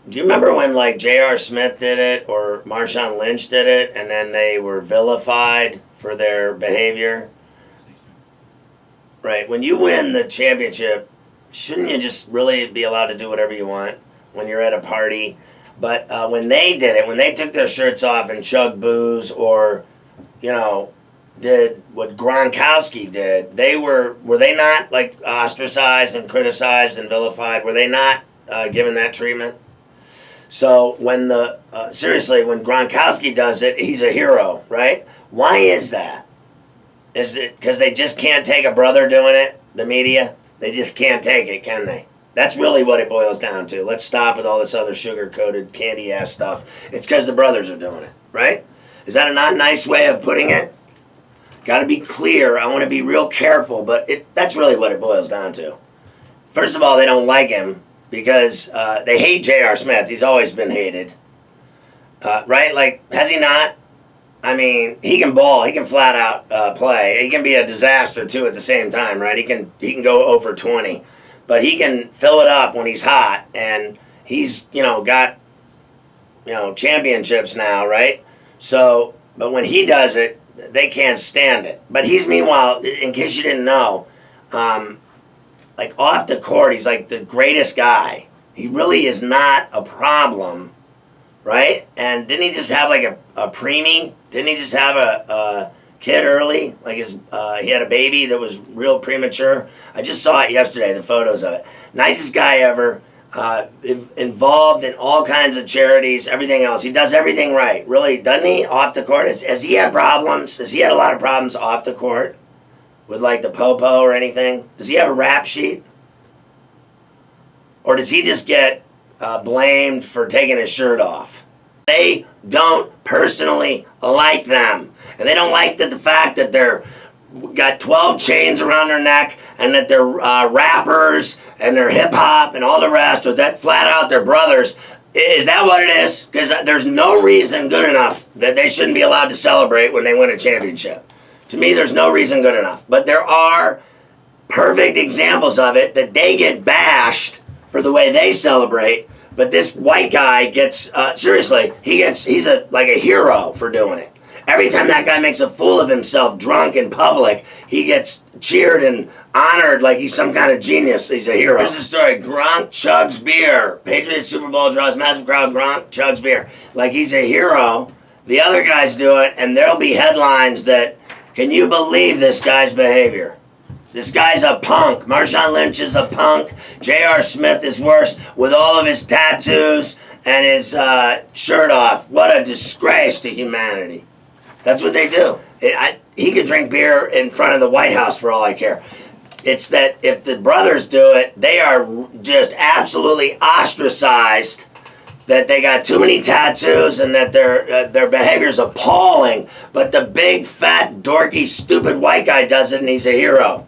Do you remember when like J.R. Smith did it or Marshawn Lynch did it, and then they were vilified for their behavior? Right. When you win the championship, shouldn't you just really be allowed to do whatever you want when you're at a party? But when they did it, when they took their shirts off and chugged booze, or did what Gronkowski did, were they not like ostracized and criticized and vilified? Were they not given that treatment? So when seriously, when Gronkowski does it, he's a hero, right? Why is that? Is it because they just can't take a brother doing it? The media, they just can't take it, can they? That's really what it boils down to. Let's stop with all this other sugar-coated, candy-ass stuff. It's because the brothers are doing it, right? Is that a not nice way of putting it? Got to be clear. I want to be real careful, but that's really what it boils down to. First of all, they don't like him because they hate J.R. Smith. He's always been hated, right? Like, has he not? I mean, he can ball. He can flat out play. He can be a disaster, too, at the same time, right? He can go 0 for 20. But he can fill it up when he's hot. And he's, got, championships now, right? So, but when he does it, they can't stand it. But he's, meanwhile, in case you didn't know, like off the court, he's like the greatest guy. He really is not a problem, right? And didn't he just have like a preemie? Didn't he just have a kid early? Like he had a baby that was real premature. I just saw it yesterday, the photos of it. Nicest guy ever. Involved in all kinds of charities, everything else. He does everything right, really, doesn't he? Off the court, has he had problems? Has he had a lot of problems off the court with like the popo or anything? Does he have a rap sheet? Or does he just get blamed for taking his shirt off? They don't personally like them. And they don't like the fact that they're got 12 chains around their neck and that they're rappers and they're hip-hop and all the rest, or that flat out they're brothers. Is that what it is? Because there's no reason good enough that they shouldn't be allowed to celebrate when they win a championship. To me, there's no reason good enough. But there are perfect examples of it that they get bashed for the way they celebrate. But this white guy gets, seriously, he's like a hero for doing it. Every time that guy makes a fool of himself drunk in public, he gets cheered and honored like he's some kind of genius. He's a hero. Here's the story. Gronk chugs beer. Patriots Super Bowl draws massive crowd. Gronk chugs beer. Like he's a hero. The other guys do it, and there'll be headlines that, can you believe this guy's behavior? This guy's a punk. Marshawn Lynch is a punk. J.R. Smith is worse with all of his tattoos and his shirt off. What a disgrace to humanity. That's what they do. He could drink beer in front of the White House for all I care. It's that if the brothers do it, they are just absolutely ostracized, that they got too many tattoos and that their behavior is appalling. But the big, fat, dorky, stupid white guy does it and he's a hero.